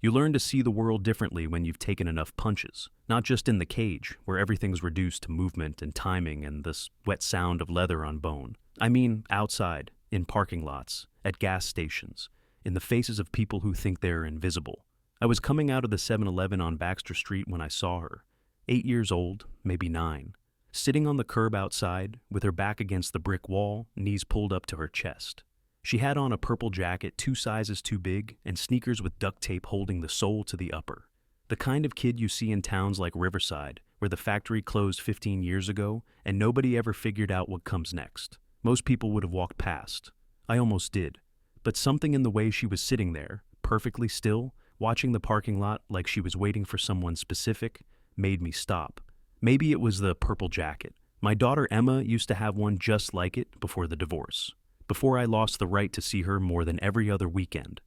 You learn to see the world differently when you've taken enough punches, not just in the cage, where everything's reduced to movement and timing and the wet sound of leather on bone. I mean outside, in parking lots, at gas stations, in the faces of people who think they're invisible. I was coming out of the 7-Eleven on Baxter Street when I saw her, 8 years old, maybe 9, sitting on the curb outside, with her back against the brick wall, knees pulled up to her chest. She had on a purple jacket 2 sizes too big and sneakers with duct tape holding the sole to the upper. The kind of kid you see in towns like Riverside, where the factory closed 15 years ago and nobody ever figured out what comes next. Most people would have walked past. I almost did. But something in the way she was sitting there, perfectly still, watching the parking lot like she was waiting for someone specific, made me stop. Maybe it was the purple jacket. My daughter Emma used to have one just like it before the divorce. Before I lost the right to see her more than every other weekend.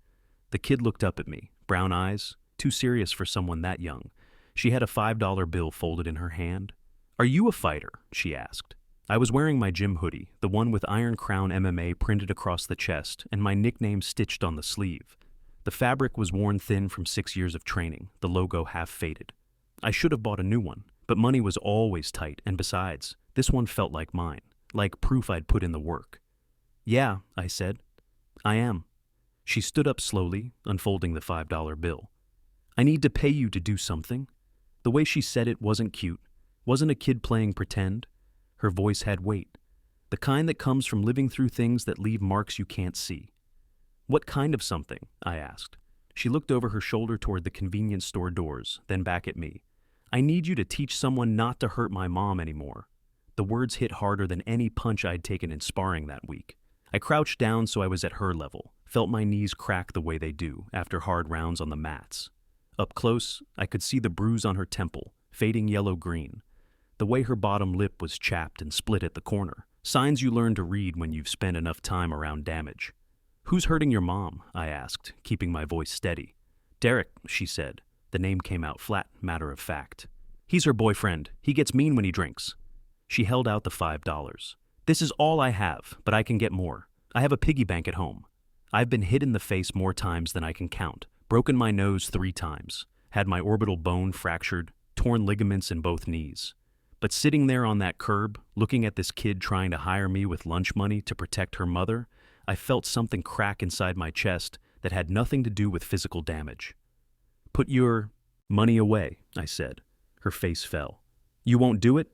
The kid looked up at me, brown eyes, too serious for someone that young. She had a $5 bill folded in her hand. "Are you a fighter?" she asked. I was wearing my gym hoodie, the one with Iron Crown MMA printed across the chest and my nickname stitched on the sleeve. The fabric was worn thin from 6 years of training, the logo half faded. I should have bought a new one, but money was always tight, and besides, this one felt like mine, like proof I'd put in the work. "Yeah," I said. "I am." She stood up slowly, unfolding the $5 bill. "I need to pay you to do something." The way she said it wasn't cute, wasn't a kid playing pretend. Her voice had weight, the kind that comes from living through things that leave marks you can't see. "What kind of something?" I asked. She looked over her shoulder toward the convenience store doors, then back at me. "I need you to teach someone not to hurt my mom anymore." The words hit harder than any punch I'd taken in sparring that week. I crouched down so I was at her level, felt my knees crack the way they do after hard rounds on the mats. Up close, I could see the bruise on her temple, fading yellow-green. The way her bottom lip was chapped and split at the corner, signs you learn to read when you've spent enough time around damage. "Who's hurting your mom?" I asked, keeping my voice steady. "Derek," she said. The name came out flat, matter of fact. "He's her boyfriend. He gets mean when he drinks." She held out the $5. "This is all I have, but I can get more. I have a piggy bank at home. I've been hit in the face more times than I can count, broken my nose 3 times, had my orbital bone fractured, torn ligaments in both knees. But sitting there on that curb, looking at this kid trying to hire me with lunch money to protect her mother, I felt something crack inside my chest that had nothing to do with physical damage. "Put your money away," I said. Her face fell. "You won't do it?"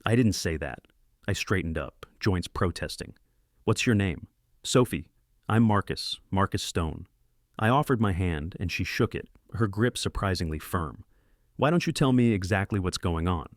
I didn't say that. I straightened up, joints protesting. "What's your name?" "Sophie. I'm Marcus Stone." I offered my hand, and she shook it, her grip surprisingly firm. "Why don't you tell me exactly what's going on?"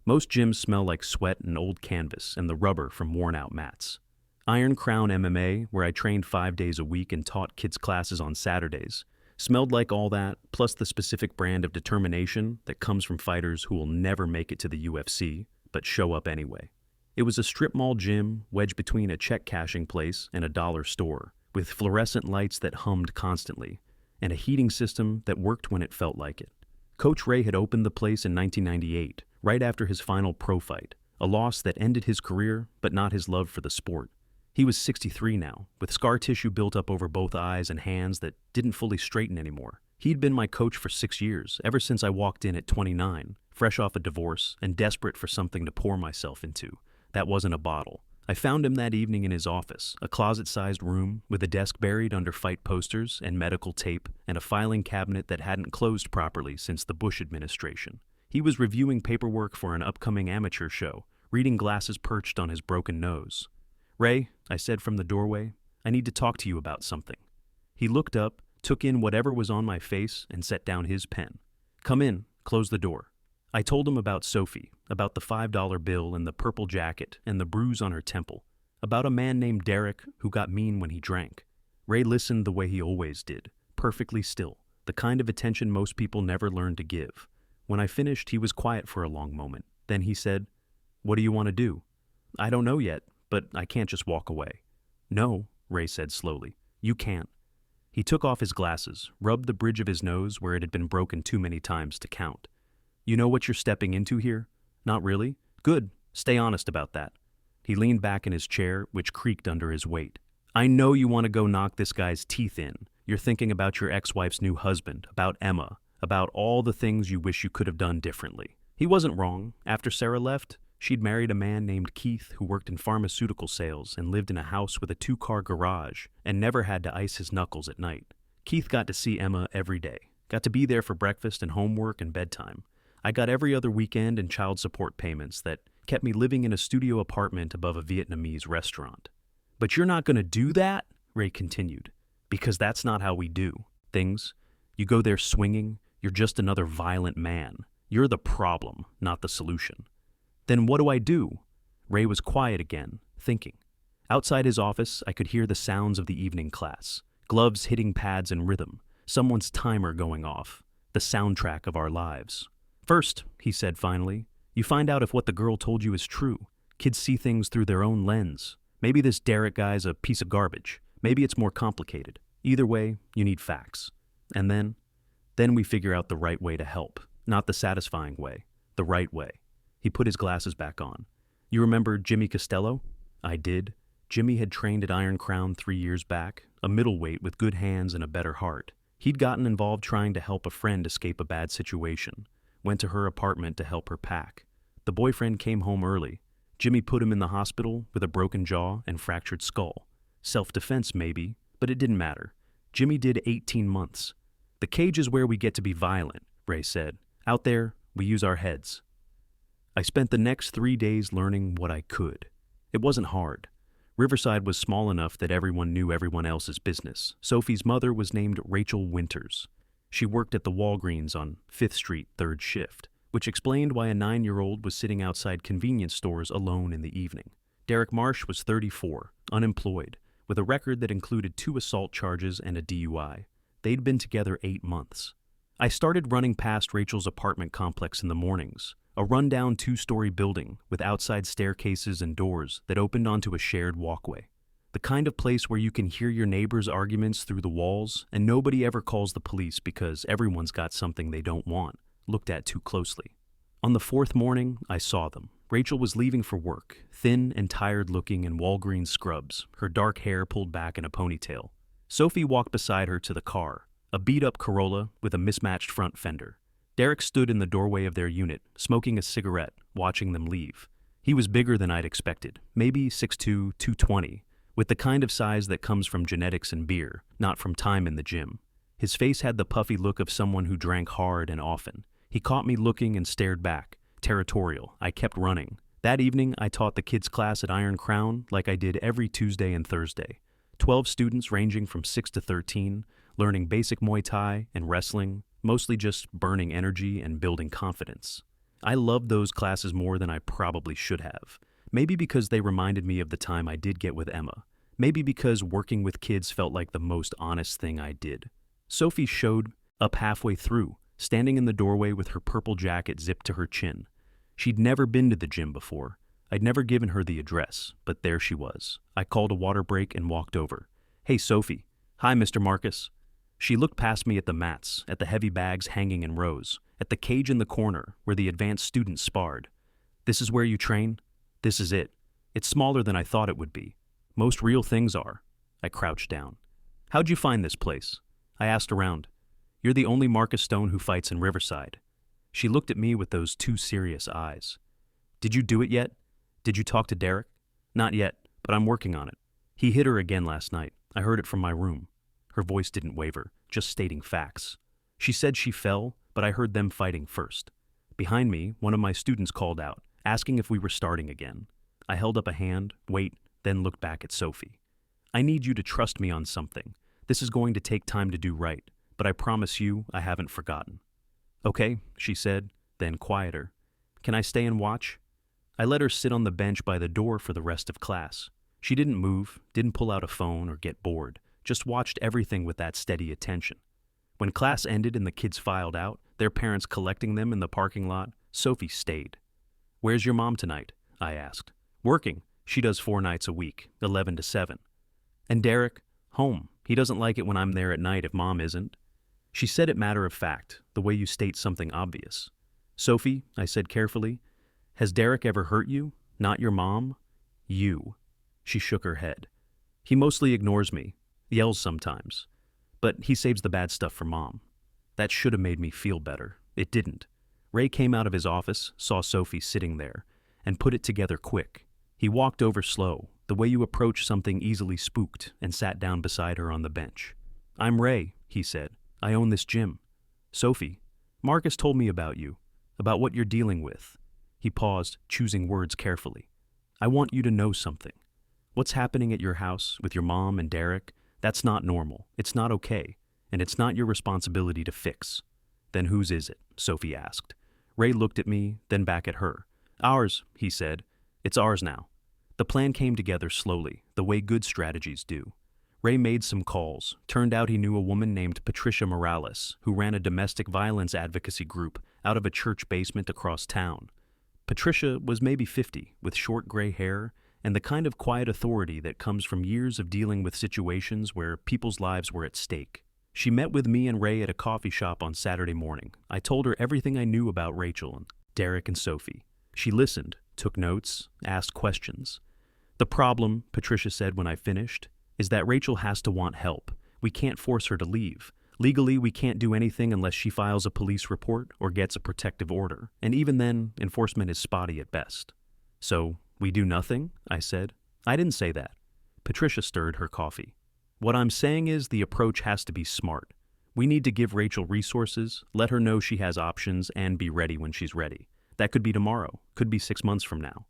Most gyms smell like sweat and old canvas and the rubber from worn-out mats. Iron Crown MMA, where I trained 5 days a week and taught kids classes on Saturdays, smelled like all that, plus the specific brand of determination that comes from fighters who will never make it to the UFC, but show up anyway. It was a strip mall gym wedged between a check-cashing place and a dollar store, with fluorescent lights that hummed constantly, and a heating system that worked when it felt like it. Coach Ray had opened the place in 1998, right after his final pro fight, a loss that ended his career, but not his love for the sport. He was 63 now, with scar tissue built up over both eyes and hands that didn't fully straighten anymore. He'd been my coach for 6 years, ever since I walked in at 29, fresh off a divorce and desperate for something to pour myself into. That wasn't a bottle. I found him that evening in his office, a closet-sized room with a desk buried under fight posters and medical tape and a filing cabinet that hadn't closed properly since the Bush administration. He was reviewing paperwork for an upcoming amateur show, reading glasses perched on his broken nose. "Ray," I said from the doorway, "I need to talk to you about something." He looked up, took in whatever was on my face, and set down his pen. "Come in, close the door." I told him about Sophie, about the $5 bill and the purple jacket and the bruise on her temple, about a man named Derek who got mean when he drank. Ray listened the way he always did, perfectly still, the kind of attention most people never learn to give. When I finished, he was quiet for a long moment. Then he said, "What do you want to do?" "I don't know yet, but I can't just walk away." "No," Ray said slowly, "you can't." He took off his glasses, rubbed the bridge of his nose where it had been broken too many times to count. "You know what you're stepping into here?" "Not really." "Good. Stay honest about that." He leaned back in his chair, which creaked under his weight. "I know you want to go knock this guy's teeth in. You're thinking about your ex-wife's new husband, about Emma, about all the things you wish you could have done differently. He wasn't wrong. After Sarah left, she'd married a man named Keith who worked in pharmaceutical sales and lived in a house with a 2-car garage and never had to ice his knuckles at night. Keith got to see Emma every day, got to be there for breakfast and homework and bedtime. I got every other weekend and child support payments that kept me living in a studio apartment above a Vietnamese restaurant. But you're not going to do that, Ray continued, because that's not how we do things. You go there swinging, you're just another violent man. You're the problem, not the solution. Then what do I do? Ray was quiet again, thinking. Outside his office, I could hear the sounds of the evening class, gloves hitting pads in rhythm, someone's timer going off, the soundtrack of our lives. First, he said finally, you find out if what the girl told you is true. Kids see things through their own lens. Maybe this Derek guy's a piece of garbage. Maybe it's more complicated. Either way, you need facts. And then we figure out the right way to help. Not the satisfying way, the right way. He put his glasses back on. You remember Jimmy Costello? I did. Jimmy had trained at Iron Crown 3 years back, a middleweight with good hands and a better heart. He'd gotten involved trying to help a friend escape a bad situation. Went to her apartment to help her pack. The boyfriend came home early. Jimmy put him in the hospital with a broken jaw and fractured skull. Self-defense maybe, but it didn't matter. Jimmy did 18 months. The cage is where we get to be violent, Ray said. Out there, we use our heads. I spent the next 3 days learning what I could. It wasn't hard. Riverside was small enough that everyone knew everyone else's business. Sophie's mother was named Rachel Winters. She worked at the Walgreens on 5th Street, 3rd shift, which explained why a 9-year-old was sitting outside convenience stores alone in the evening. Derek Marsh was 34, unemployed, with a record that included 2 assault charges and a DUI. They'd been together 8 months. I started running past Rachel's apartment complex in the mornings, a rundown 2-story building with outside staircases and doors that opened onto a shared walkway. The kind of place where you can hear your neighbors' arguments through the walls and nobody ever calls the police because everyone's got something they don't want looked at too closely. On the 4th morning, I saw them. Rachel was leaving for work, thin and tired-looking in Walgreens scrubs, her dark hair pulled back in a ponytail. Sophie walked beside her to the car, a beat-up Corolla with a mismatched front fender. Derek stood in the doorway of their unit, smoking a cigarette, watching them leave. He was bigger than I'd expected, maybe 6'2", 220, with the kind of size that comes from genetics and beer, not from time in the gym. His face had the puffy look of someone who drank hard and often. He caught me looking and stared back. Territorial. I kept running. That evening, I taught the kids' class at Iron Crown like I did every Tuesday and Thursday. 12 students ranging from 6 to 13, learning basic Muay Thai and wrestling, mostly just burning energy and building confidence. I loved those classes more than I probably should have. Maybe because they reminded me of the time I did get with Emma. Maybe because working with kids felt like the most honest thing I did. Sophie showed up halfway through, standing in the doorway with her purple jacket zipped to her chin. She'd never been to the gym before. I'd never given her the address, but there she was. I called a water break and walked over. Hey, Sophie. Hi, Mr. Marcus. She looked past me at the mats, at the heavy bags hanging in rows, at the cage in the corner where the advanced students sparred. This is where you train? This is it. It's smaller than I thought it would be. Most real things are. I crouched down. How'd you find this place? I asked around. You're the only Marcus Stone who fights in Riverside. She looked at me with those 2 serious eyes. Did you do it yet? Did you talk to Derek? Not yet, but I'm working on it. He hit her again last night. I heard it from my room. Her voice didn't waver, just stating facts. She said she fell, but I heard them fighting first. Behind me, one of my students called out, asking if we were starting again. I held up a hand, then looked back at Sophie. I need you to trust me on something. This is going to take time to do right, but I promise you I haven't forgotten. Okay, she said, then quieter. Can I stay and watch? I let her sit on the bench by the door for the rest of class. She didn't move, didn't pull out a phone or get bored, just watched everything with that steady attention. When class ended and the kids filed out, their parents collecting them in the parking lot, Sophie stayed. Where's your mom tonight? I asked. Working. She does 4 nights a week, 11 to 7. And Derek? Home. He doesn't like it when I'm there at night if Mom isn't. She said it matter of fact, the way you state something obvious. Sophie, I said carefully, has Derek ever hurt you? Not your mom? You. She shook her head. He mostly ignores me, yells sometimes. But he saves the bad stuff for Mom. That should have made me feel better. It didn't. Ray came out of his office, saw Sophie sitting there, and put it together quick. He walked over slow, the way you approach something easily spooked, and sat down beside her on the bench. "I'm Ray," he said. "I own this gym. Sophie, Marcus told me about you, about what you're dealing with." He paused, choosing words carefully. "I want you to know something. What's happening at your house with your mom and Derek, that's not normal. It's not okay, and it's not your responsibility to fix." "Then whose is it?" Sophie asked. Ray looked at me, then back at her. "Ours," he said. "It's ours now." The plan came together slowly, the way good strategies do. Ray made some calls. Turned out he knew a woman named Patricia Morales, who ran a domestic violence advocacy group out of a church basement across town. Patricia was maybe 50, with short gray hair, and the kind of quiet authority that comes from years of dealing with situations where people's lives were at stake. She met with me and Ray at a coffee shop on Saturday morning. I told her everything I knew about Rachel and Derek and Sophie. She listened, took notes, asked questions. "The problem," Patricia said when I finished, "is that Rachel has to want help. We can't force her to leave. Legally, we can't do anything unless she files a police report or gets a protective order, and even then, enforcement is spotty at best." "So, we do nothing?" I said. "I didn't say that." Patricia stirred her coffee. "What I'm saying is the approach has to be smart. We need to give Rachel resources, let her know she has options, and be ready when she's ready. That could be tomorrow, could be 6 months from now."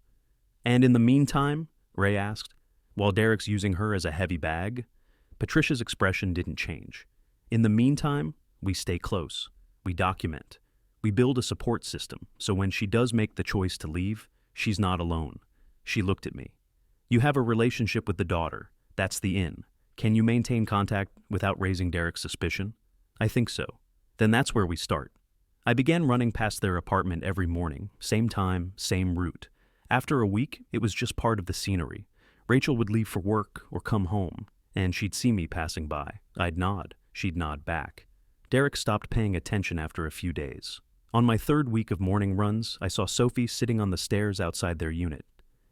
"And in the meantime?" Ray asked. "While Derek's using her as a heavy bag?" Patricia's expression didn't change. "In the meantime, we stay close. We document. We build a support system, so when she does make the choice to leave, she's not alone." She looked at me. "You have a relationship with the daughter. That's the in. Can you maintain contact without raising Derek's suspicion?" "I think so." "Then that's where we start." I began running past their apartment every morning, same time, same route. After a week, it was just part of the scenery. Rachel would leave for work or come home, and she'd see me passing by. I'd nod. She'd nod back. Derek stopped paying attention after a few days. On my third week of morning runs, I saw Sophie sitting on the stairs outside their unit.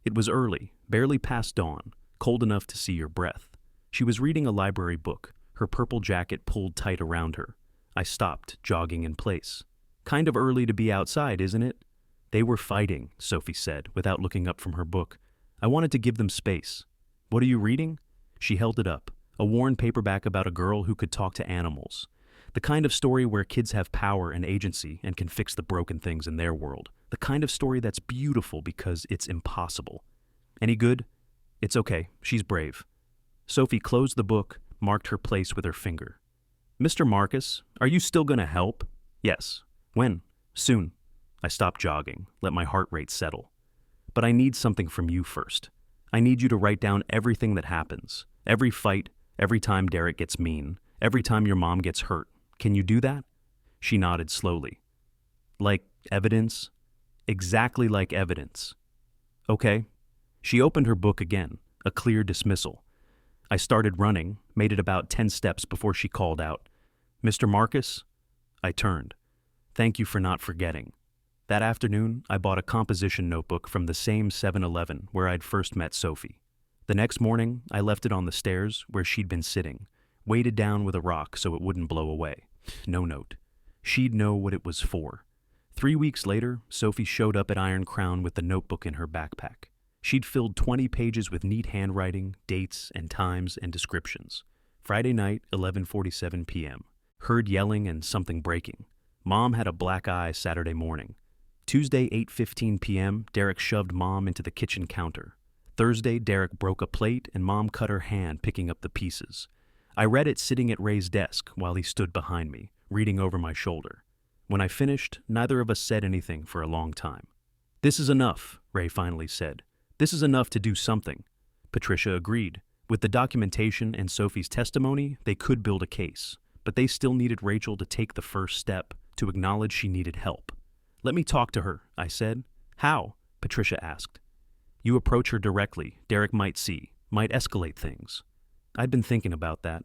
It was early, barely past dawn, cold enough to see your breath. She was reading a library book, her purple jacket pulled tight around her. I stopped, jogging in place. "Kind of early to be outside, isn't it?" "They were fighting," Sophie said, without looking up from her book. "I wanted to give them space." "What are you reading?" She held it up, a worn paperback about a girl who could talk to animals. The kind of story where kids have power and agency and can fix the broken things in their world. The kind of story that's beautiful because it's impossible. "Any good?" "It's okay. She's brave." Sophie closed the book, marked her place with her finger. "Mr. Marcus, are you still going to help?" "Yes." "When?" "Soon." I stopped jogging, let my heart rate settle. "But I need something from you first. I need you to write down everything that happens. Every fight, every time Derek gets mean, every time your mom gets hurt. Can you do that?" She nodded slowly. "Like evidence?" "Exactly like evidence." "Okay." She opened her book again, a clear dismissal. I started running, made it about 10 steps before she called out, "Mr. Marcus?" I turned. "Thank you for not forgetting." That afternoon, I bought a composition notebook from the same 7-Eleven where I'd first met Sophie. The next morning, I left it on the stairs where she'd been sitting, weighted down with a rock so it wouldn't blow away. No note. She'd know what it was for. 3 weeks later, Sophie showed up at Iron Crown with the notebook in her backpack. She'd filled 20 pages with neat handwriting, dates, and times and descriptions. Friday night, 11:47 p.m. Heard yelling and something breaking. Mom had a black eye Saturday morning. Tuesday, 8:15 p.m., Derek shoved Mom into the kitchen counter. Thursday, Derek broke a plate and Mom cut her hand picking up the pieces. I read it sitting at Ray's desk while he stood behind me, reading over my shoulder. When I finished, neither of us said anything for a long time. "This is enough," Ray finally said. "This is enough to do something." Patricia agreed. With the documentation and Sophie's testimony, they could build a case, but they still needed Rachel to take the first step, to acknowledge she needed help. "Let me talk to her," I said. "How?" Patricia asked. "You approach her directly. Derek might see, might escalate things." I'd been thinking about that.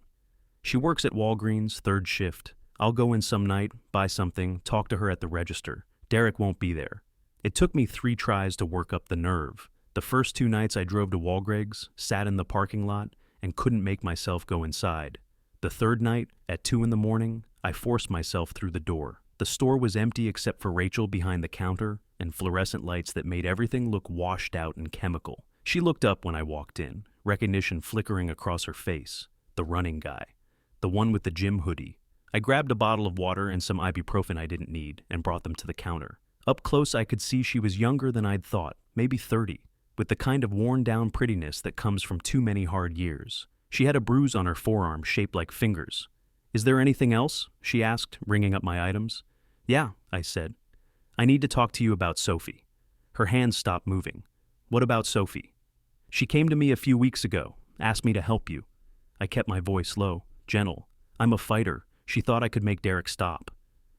"She works at Walgreens, third shift. I'll go in some night, buy something, talk to her at the register. Derek won't be there." It took me 3 tries to work up the nerve. The first 2 nights I drove to Walgreens, sat in the parking lot, and couldn't make myself go inside. The third night, at 2 in the morning, I forced myself through the door. The store was empty except for Rachel behind the counter and fluorescent lights that made everything look washed out and chemical. She looked up when I walked in, recognition flickering across her face. The running guy. The one with the gym hoodie. I grabbed a bottle of water and some ibuprofen I didn't need and brought them to the counter. Up close I could see she was younger than I'd thought, maybe 30, with the kind of worn-down prettiness that comes from too many hard years. She had a bruise on her forearm shaped like fingers. "Is there anything else?" she asked, ringing up my items. "Yeah," I said. "I need to talk to you about Sophie." Her hands stopped moving. "What about Sophie?" "She came to me a few weeks ago, asked me to help you." I kept my voice low, gentle. "I'm a fighter. She thought I could make Derek stop."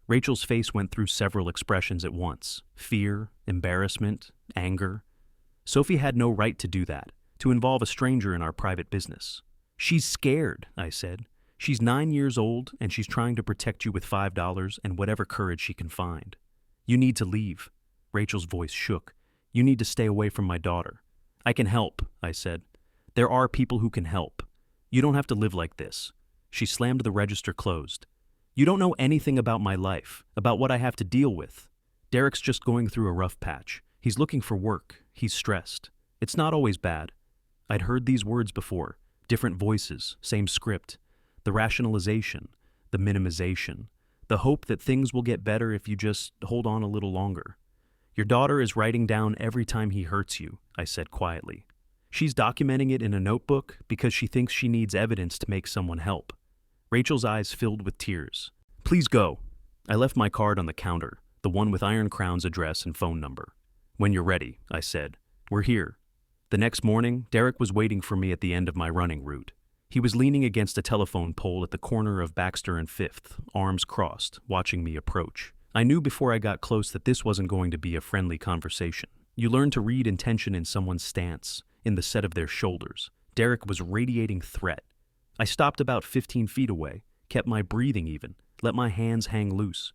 Rachel's face went through several expressions at once: fear, embarrassment, anger. Sophie had no right to do that, to involve a stranger in our private business. "She's scared," I said. "She's 9 years old, and she's trying to protect you with $5 and whatever courage she can find. You need to leave." Rachel's voice shook. "You need to stay away from my daughter." "I can help," I said. "There are people who can help. You don't have to live like this." She slammed the register closed. "You don't know anything about my life, about what I have to deal with. Derek's just going through a rough patch. He's looking for work. He's stressed. It's not always bad." I'd heard these words before. Different voices, same script. The rationalization, the minimization, the hope that things will get better if you just hold on a little longer. "Your daughter is writing down every time he hurts you," I said quietly. "She's documenting it in a notebook because she thinks she needs evidence to make someone help." Rachel's eyes filled with tears. "Please go." I left my card on the counter, the one with Iron Crown's address and phone number. "When you're ready," I said. "We're here." The next morning, Derek was waiting for me at the end of my running route. He was leaning against a telephone pole at the corner of Baxter and 5th, arms crossed, watching me approach. I knew before I got close that this wasn't going to be a friendly conversation. You learn to read intention in someone's stance, in the set of their shoulders. Derek was radiating threat. I stopped about 15 feet away, kept my breathing even, let my hands hang loose.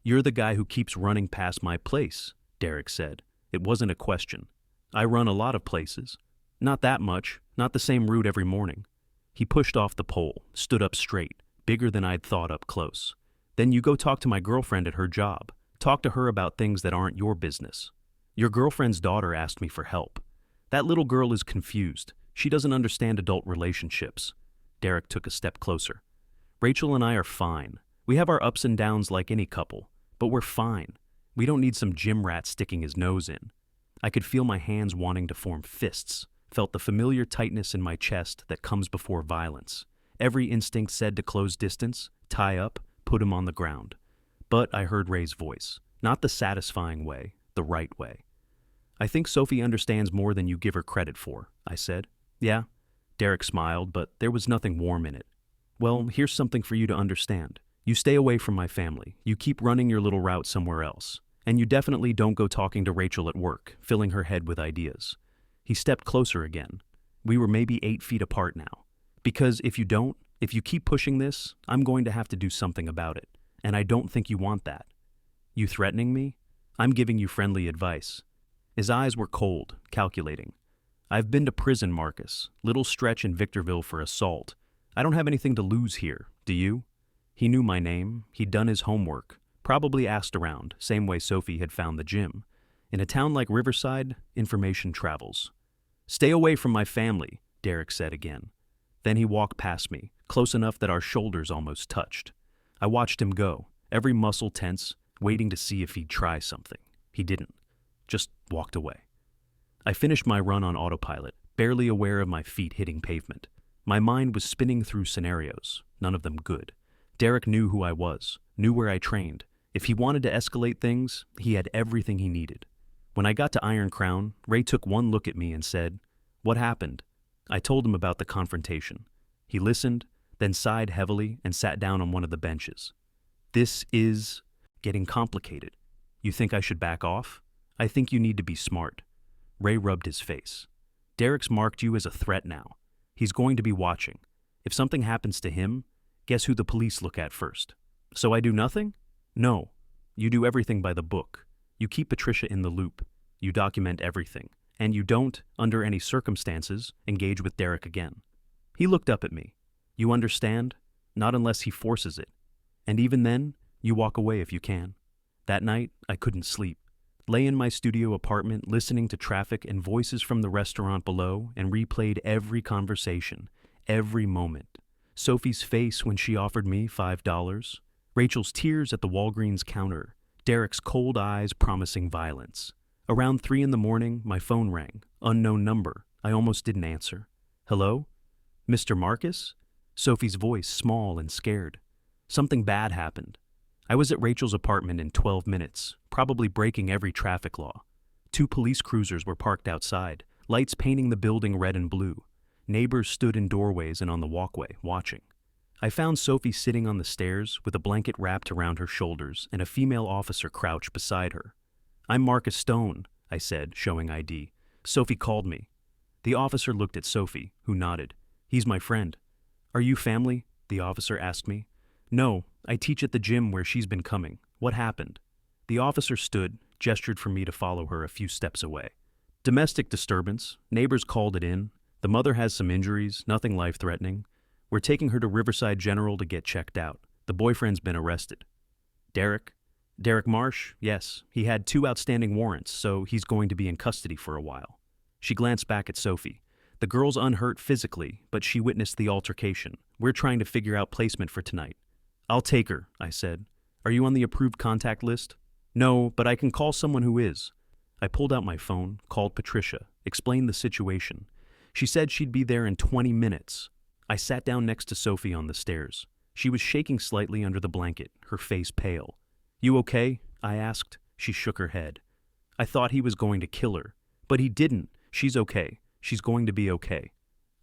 "You're the guy who keeps running past my place," Derek said. It wasn't a question. "I run a lot of places. Not that much, not the same route every morning." He pushed off the pole, stood up straight, bigger than I'd thought up close. "Then you go talk to my girlfriend at her job. Talk to her about things that aren't your business. Your girlfriend's daughter asked me for help. That little girl is confused. She doesn't understand adult relationships." Derek took a step closer. "Rachel and I are fine. We have our ups and downs like any couple, but we're fine. We don't need some gym rat sticking his nose in." I could feel my hands wanting to form fists, felt the familiar tightness in my chest that comes before violence. Every instinct said to close distance, tie up, put him on the ground. But I heard Ray's voice, not the satisfying way, the right way. "I think Sophie understands more than you give her credit for," I said. "Yeah?" Derek smiled, but there was nothing warm in it. "Well, here's something for you to understand. You stay away from my family. You keep running your little route somewhere else. And you definitely don't go talking to Rachel at work, filling her head with ideas." He stepped closer again. We were maybe 8 feet apart now. "Because if you keep pushing this, I'm going to have to do something about it. And I don't think you want that." "You threatening me?" "I'm giving you friendly advice." His eyes were cold, calculating. "I've been to prison, Marcus. Little stretch in Victorville for assault. I don't have anything to lose here, do you?" He knew my name. He'd done his homework. Probably asked around, same way Sophie had found the gym. In a town like Riverside, information travels. "Stay away from my family," Derek said again. Then he walked past me, close enough that our shoulders almost touched. I watched him go, every muscle tense, waiting to see if he'd try something. He didn't. Just walked away. I finished my run on autopilot, barely aware of my feet hitting pavement. My mind was spinning through scenarios, none of them good. Derek knew who I was, knew where I trained. If he wanted to escalate things, he had everything he needed. When I got to Iron Crown, Ray took one look at me and said, "What happened?" I told him about the confrontation. He listened, then sighed heavily and sat down on one of the benches. "This is getting complicated. You think I should back off? I think you need to be smart." Ray rubbed his face. "Derek's marked you as a threat now. He's going to be watching. If something happens to him, guess who the police look at first? So I do nothing? No. You do everything by the book. You keep Patricia in the loop. You document everything. And you don't, under any circumstances, engage with Derek again." He looked up at me. "You understand?" not unless he forces it. And even then, you walk away if you can. That night, I couldn't sleep. Lay in my studio apartment listening to traffic and voices from the restaurant below and replayed every conversation, every moment. Sophie's face when she offered me $5, Rachel's tears at the Walgreens counter, Derek's cold eyes promising violence. Around 3 in the morning, my phone rang. Unknown number. I almost didn't answer. Hello? Mr. Marcus? Sophie's voice small and scared. Something bad happened. I was at Rachel's apartment in 12 minutes, probably breaking every traffic law. 2 police cruisers were parked outside, lights painting the building red and blue. Neighbors stood in doorways and on the walkway, watching. I found Sophie sitting on the stairs with a blanket wrapped around her shoulders and a female officer crouched beside her. I'm Marcus Stone, I said, showing ID. Sophie called me. The officer looked at Sophie, who nodded. He's my friend. Are you family? The officer asked me. No, I teach at the gym where she's been coming. What happened? The officer stood, gestured for me to follow her a few steps away. Domestic disturbance. Neighbors called it in. The mother has some injuries, nothing life-threatening. We're taking her to Riverside General to get checked out. The boyfriend's been arrested. Derek? Derek Marsh? Yes, he had 2 outstanding warrants, so he's going to be in custody for a while. She glanced back at Sophie. The girl's unhurt physically, but she witnessed the altercation. We're trying to figure out placement for tonight. I'll take her, I said. Are you on the approved contact list? No, but I can call someone who is. I pulled out my phone, called Patricia, explained the situation. She said she'd be there in 20 minutes. I sat down next to Sophie on the stairs. She was shaking slightly under the blanket, her face pale. You okay? I asked. She shook her head. I thought he was going to kill her, but he didn't. She's okay. She's going to be okay.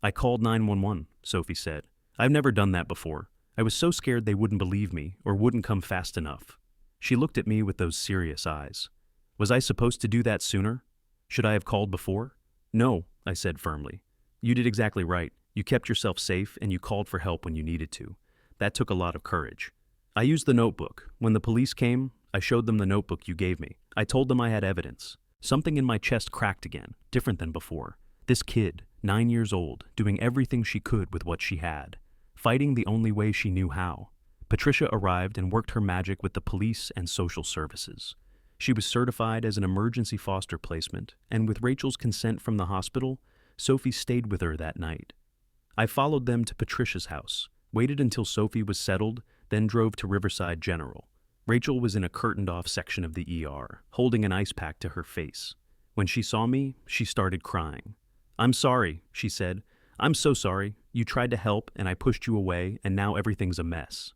I called 911, Sophie said. I've never done that before. I was so scared they wouldn't believe me or wouldn't come fast enough. She looked at me with those serious eyes. Was I supposed to do that sooner? Should I have called before? No, I said firmly. You did exactly right. You kept yourself safe and you called for help when you needed to. That took a lot of courage. I used the notebook. When the police came, I showed them the notebook you gave me. I told them I had evidence. Something in my chest cracked again, different than before. This kid, 9 years old, doing everything she could with what she had, fighting the only way she knew how. Patricia arrived and worked her magic with the police and social services. She was certified as an emergency foster placement, and with Rachel's consent from the hospital, Sophie stayed with her that night. I followed them to Patricia's house, waited until Sophie was settled, then drove to Riverside General. Rachel was in a curtained-off section of the ER, holding an ice pack to her face. When she saw me, she started crying. I'm sorry, she said. I'm so sorry. You tried to help, and I pushed you away, and now everything's a mess.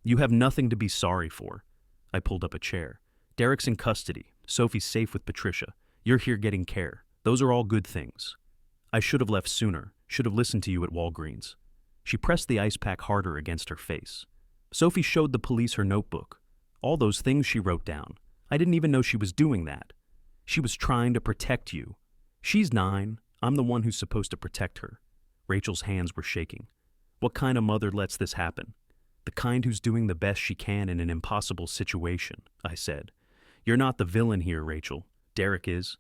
You have nothing to be sorry for. I pulled up a chair. Derek's in custody. Sophie's safe with Patricia. You're here getting care. Those are all good things. I should have left sooner, should have listened to you at Walgreens. She pressed the ice pack harder against her face. Sophie showed the police her notebook. All those things she wrote down. I didn't even know she was doing that. She was trying to protect you. She's 9. I'm the one who's supposed to protect her. Rachel's hands were shaking. What kind of mother lets this happen? The kind who's doing the best she can in an impossible situation, I said. You're not the villain here, Rachel. Derek is.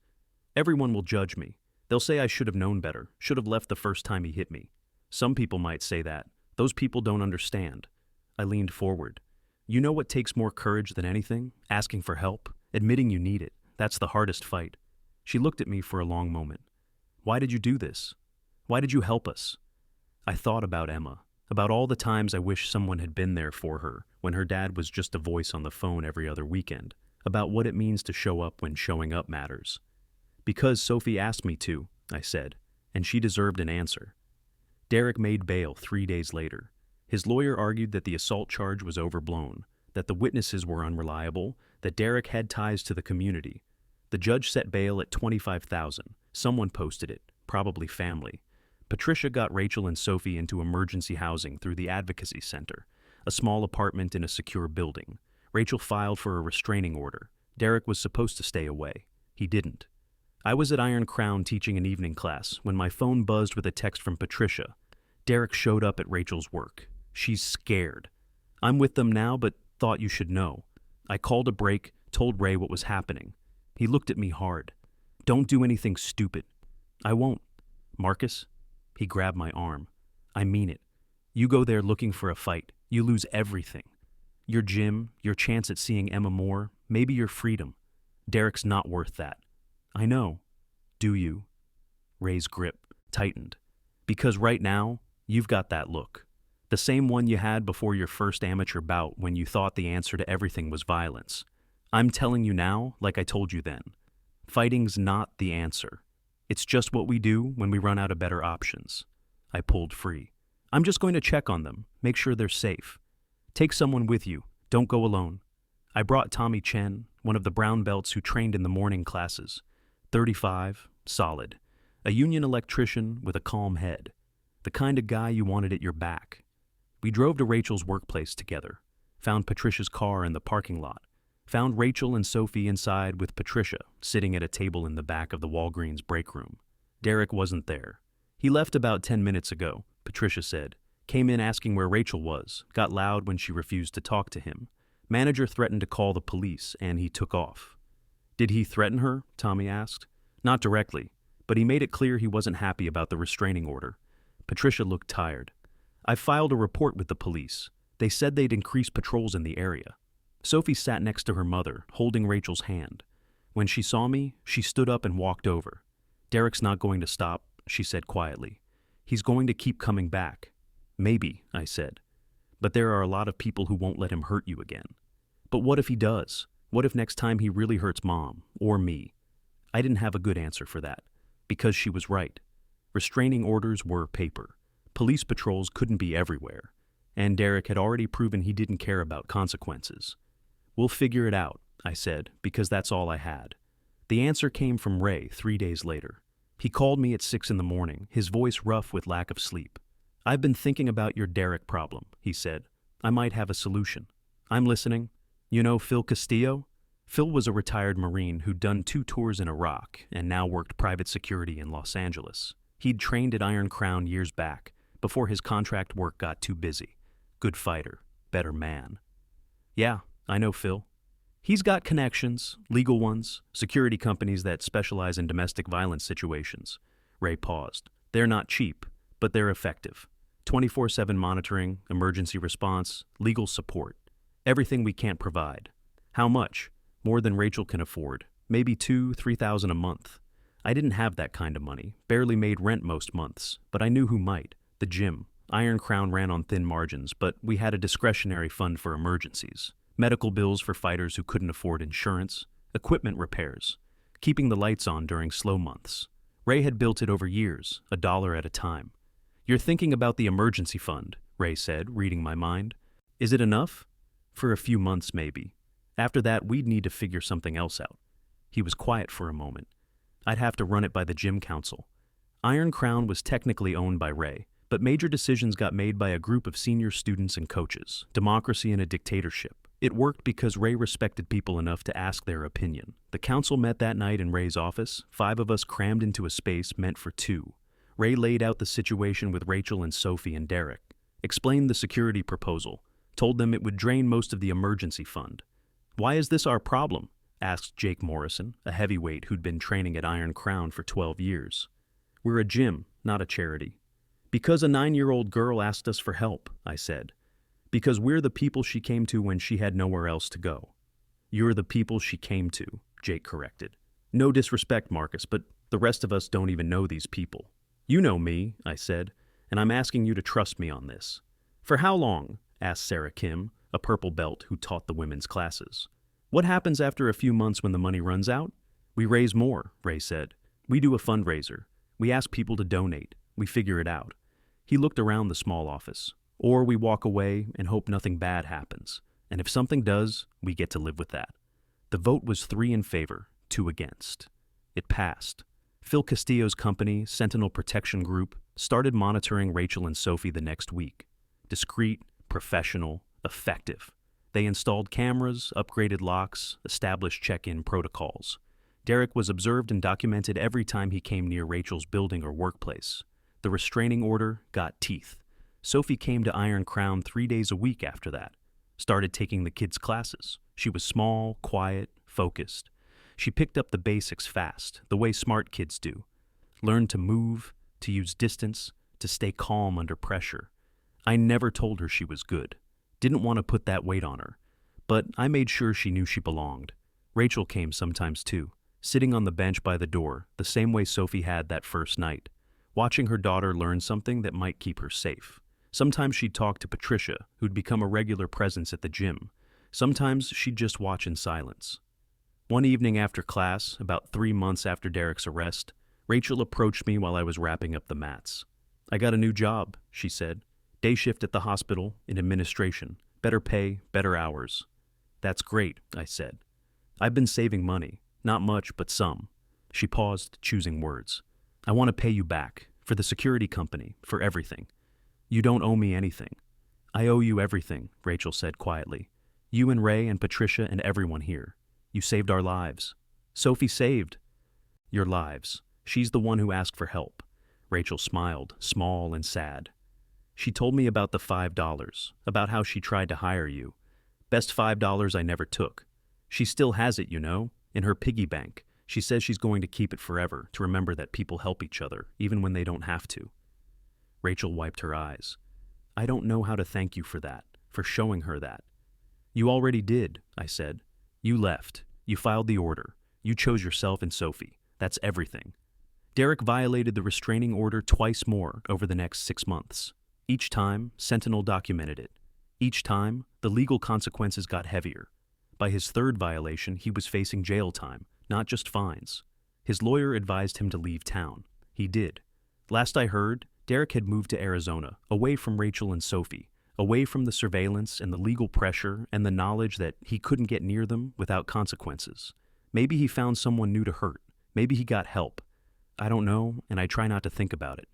Everyone will judge me. They'll say I should have known better, should have left the first time he hit me. Some people might say that. Those people don't understand. I leaned forward. You know what takes more courage than anything? Asking for help, admitting you need it. That's the hardest fight. She looked at me for a long moment. Why did you do this? Why did you help us? I thought about Emma, about all the times I wish someone had been there for her when her dad was just a voice on the phone every other weekend, about what it means to show up when showing up matters. Because Sophie asked me to, I said, and she deserved an answer. Derek made bail 3 days later. His lawyer argued that the assault charge was overblown, that the witnesses were unreliable, that Derek had ties to the community. The judge set bail at $25,000. Someone posted it, probably family. Patricia got Rachel and Sophie into emergency housing through the Advocacy Center, a small apartment in a secure building. Rachel filed for a restraining order. Derek was supposed to stay away. He didn't. I was at Iron Crown teaching an evening class when my phone buzzed with a text from Patricia. Derek showed up at Rachel's work. She's scared. I'm with them now, but thought you should know. I called a break, told Ray what was happening. He looked at me hard. Don't do anything stupid. I won't. Marcus? He grabbed my arm. I mean it. You go there looking for a fight. You lose everything. Your gym, your chance at seeing Emma more, maybe your freedom. Derek's not worth that. I know. Do you? Ray's grip tightened. Because right now, you've got that look. The same one you had before your first amateur bout when you thought the answer to everything was violence. I'm telling you now, like I told you then. Fighting's not the answer. It's just what we do when we run out of better options. I pulled free. I'm just going to check on them, make sure they're safe. Take someone with you. Don't go alone. I brought Tommy Chen, one of the brown belts who trained in the morning classes. 35, solid. A union electrician with a calm head. The kind of guy you wanted at your back. We drove to Rachel's workplace together. Found Patricia's car in the parking lot. Found Rachel and Sophie inside with Patricia sitting at a table in the back of the Walgreens break room. Derek wasn't there. He left about 10 minutes ago, Patricia said. Came in asking where Rachel was, got loud when she refused to talk to him. Manager threatened to call the police, and he took off. Did he threaten her? Tommy asked. Not directly, but he made it clear he wasn't happy about the restraining order. Patricia looked tired. I filed a report with the police. They said they'd increase patrols in the area. Sophie sat next to her mother, holding Rachel's hand. When she saw me, she stood up and walked over. Derek's not going to stop, she said quietly. He's going to keep coming back. Maybe, I said. But there are a lot of people who won't let him hurt you again. But what if he does? What if next time he really hurts Mom, or me? I didn't have a good answer for that, because she was right. Restraining orders were paper. Police patrols couldn't be everywhere. And Derek had already proven he didn't care about consequences. We'll figure it out, I said, because that's all I had. The answer came from Ray 3 days later. He called me at 6 a.m, his voice rough with lack of sleep. I've been thinking about your Derek problem, he said. I might have a solution. I'm listening. You know Phil Castillo? Phil was a retired Marine who'd done 2 tours in Iraq and now worked private security in Los Angeles. He'd trained at Iron Crown years back, before his contract work got too busy. Good fighter, better man. Yeah, I know Phil. He's got connections, legal ones, security companies that specialize in domestic violence situations. Ray paused. They're not cheap, but they're effective. 24/7 monitoring, emergency response, legal support. Everything we can't provide. How much? More than Rachel can afford. Maybe $2,000-3,000 a month. I didn't have that kind of money, barely made rent most months, but I knew who might. The gym. Iron Crown ran on thin margins, but we had a discretionary fund for emergencies. Medical bills for fighters who couldn't afford insurance. Equipment repairs. Keeping the lights on during slow months. Ray had built it over years, $1 at a time. You're thinking about the emergency fund, Ray said, reading my mind. Is it enough? For a few months, maybe. After that, we'd need to figure something else out. He was quiet for a moment. I'd have to run it by the gym council. Iron Crown was technically owned by Ray, but major decisions got made by a group of senior students and coaches. Democracy in a dictatorship. It worked because Ray respected people enough to ask their opinion. The council met that night in Ray's office, 5 of us crammed into a space meant for 2. Ray laid out the situation with Rachel and Sophie and Derek, explained the security proposal, told them it would drain most of the emergency fund. Why is this our problem? Asked Jake Morrison, a heavyweight who'd been training at Iron Crown for 12 years. We're a gym, not a charity. Because a 9-year-old girl asked us for help, I said. Because we're the people she came to when she had nowhere else to go. You're the people she came to, Jake corrected. No disrespect, Marcus, but the rest of us don't even know these people. You know me, I said, and I'm asking you to trust me on this. For how long? Asked Sarah Kim, a purple belt who taught the women's classes. What happens after a few months when the money runs out? We raise more, Ray said. We do a fundraiser. We ask people to donate. We figure it out. He looked around the small office. Or we walk away and hope nothing bad happens. And if something does, we get to live with that. The vote was 3 in favor, 2 against. It passed. Phil Castillo's company, Sentinel Protection Group, started monitoring Rachel and Sophie the next week. Discreet, professional, effective. They installed cameras, upgraded locks, established check-in protocols. Derek was observed and documented every time he came near Rachel's building or workplace. The restraining order got teeth. Sophie came to Iron Crown 3 days a week after that. Started taking the kids' classes. She was small, quiet, focused. She picked up the basics fast, the way smart kids do. Learned to move, to use distance, to stay calm under pressure. I never told her she was good. Didn't want to put that weight on her. But I made sure she knew she belonged. Rachel came sometimes too, sitting on the bench by the door, the same way Sophie had that first night, watching her daughter learn something that might keep her safe. Sometimes she'd talk to Patricia, who'd become a regular presence at the gym. Sometimes she'd just watch in silence. One evening after class, about 3 months after Derek's arrest, Rachel approached me while I was wrapping up the mats. "I got a new job," she said. "Day shift at the hospital, in administration. Better pay, better hours." "That's great," I said. "I've been saving money. Not much, but some." She paused, choosing words. "I want to pay you back. For the security company. For everything." "You don't owe me anything." "I owe you everything," Rachel said quietly. "You and Ray and Patricia and everyone here. You saved our lives." "Sophie saved." "Your lives. She's the one who asked for help." Rachel smiled, small and sad. "She told me about the $5, about how she tried to hire you. Best $5 I never took. She still has it, you know, in her piggy bank. She says she's going to keep it forever, to remember that people help each other, even when they don't have to." Rachel wiped her eyes. "I don't know how to thank you for that, for showing her that." "You already did," I said. "You left. You filed the order. You chose yourself and Sophie. That's everything." Derek violated the restraining order twice more over the next 6 months. Each time, Sentinel documented it. Each time, the legal consequences got heavier. By his third violation, he was facing jail time, not just fines. His lawyer advised him to leave town. He did. Last I heard, Derek had moved to Arizona, away from Rachel and Sophie, away from the surveillance and the legal pressure and the knowledge that he couldn't get near them without consequences. Maybe he found someone new to hurt. Maybe he got help. I don't know, and I try not to think about it.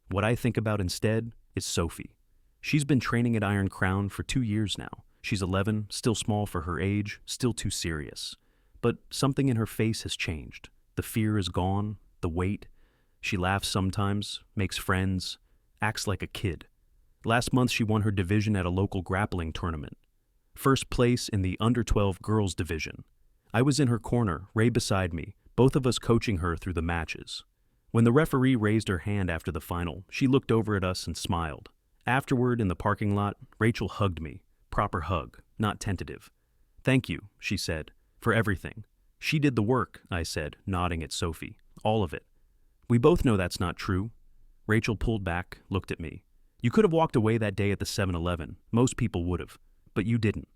What I think about instead is Sophie. She's been training at Iron Crown for 2 years now. She's 11, still small for her age, still too serious. But something in her face has changed. The fear is gone, the weight. She laughs sometimes, makes friends, acts like a kid. Last month she won her division at a local grappling tournament. First place in the under-12 girls division. I was in her corner, Ray beside me, both of us coaching her through the matches. When the referee raised her hand after the final, she looked over at us and smiled. Afterward, in the parking lot, Rachel hugged me. Proper hug, not tentative. "Thank you," she said, "for everything." "She did the work," I said, nodding at Sophie. "All of it." "We both know that's not true." Rachel pulled back, looked at me. "You could have walked away that day at the 7-Eleven. Most people would have. But you didn't."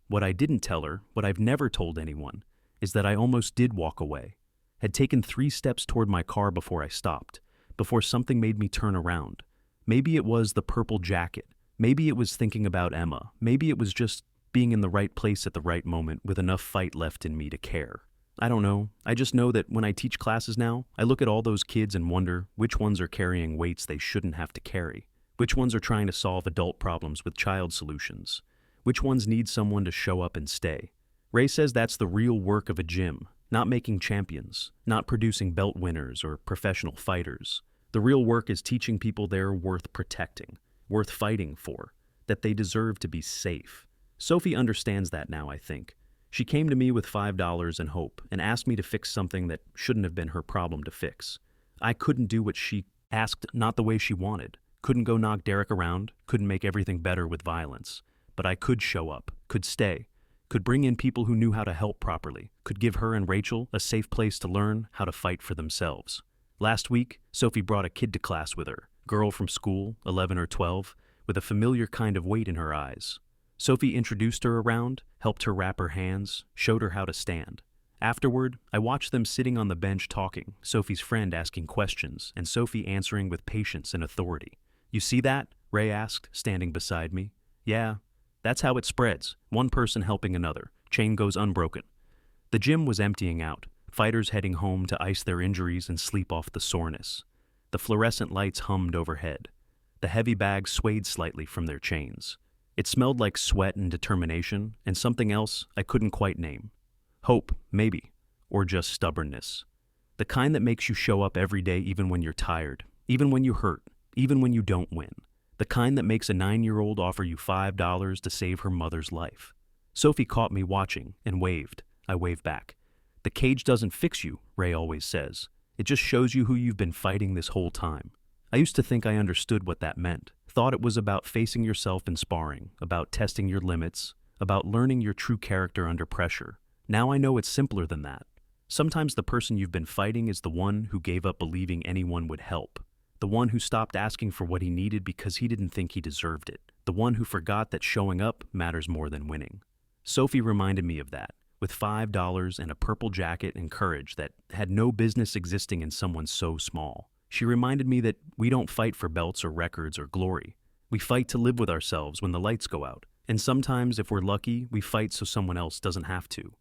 What I didn't tell her, what I've never told anyone, is that I almost did walk away. Had taken 3 steps toward my car before I stopped, before something made me turn around. Maybe it was the purple jacket. Maybe it was thinking about Emma. Maybe it was just being in the right place at the right moment with enough fight left in me to care. I don't know. I just know that when I teach classes now, I look at all those kids and wonder which ones are carrying weights they shouldn't have to carry. Which ones are trying to solve adult problems with child solutions. Which ones need someone to show up and stay. Ray says that's the real work of a gym. Not making champions, not producing belt winners or professional fighters. The real work is teaching people they're worth protecting, worth fighting for, that they deserve to be safe. Sophie understands that now, I think. She came to me with $5 and hope and asked me to fix something that shouldn't have been her problem to fix. I couldn't do what she asked, not the way she wanted. Couldn't go knock Derek around, couldn't make everything better with violence. But I could show up, could stay. Could bring in people who knew how to help properly, could give her and Rachel a safe place to learn how to fight for themselves. Last week, Sophie brought a kid to class with her, girl from school, 11 or 12, with a familiar kind of weight in her eyes. Sophie introduced her around, helped her wrap her hands, showed her how to stand. Afterward, I watched them sitting on the bench talking, Sophie's friend asking questions, and Sophie answering with patience and authority. "You see that?" Ray asked, standing beside me. "Yeah. That's how it spreads, one person helping another. Chain goes unbroken." The gym was emptying out, fighters heading home to ice their injuries and sleep off the soreness. The fluorescent lights hummed overhead. The heavy bags swayed slightly from their chains. It smelled like sweat and determination, and something else I couldn't quite name. Hope, maybe, or just stubbornness. The kind that makes you show up every day even when you're tired, even when you hurt, even when you don't win. The kind that makes a 9-year-old offer you $5 to save her mother's life. Sophie caught me watching and waved. I waved back. "The cage doesn't fix you," Ray always says. "It just shows you who you've been fighting this whole time." I used to think I understood what that meant. Thought it was about facing yourself in sparring, about testing your limits, about learning your true character under pressure. Now I know it's simpler than that. Sometimes the person you've been fighting is the one who gave up believing anyone would help, the one who stopped asking for what he needed because he didn't think he deserved it, the one who forgot that showing up matters more than winning. Sophie reminded me of that, with $5 and a purple jacket and courage that had no business existing in someone so small. She reminded me that we don't fight for belts or records or glory. We fight to live with ourselves when the lights go out. And sometimes, if we're lucky, we fight so someone else doesn't have to.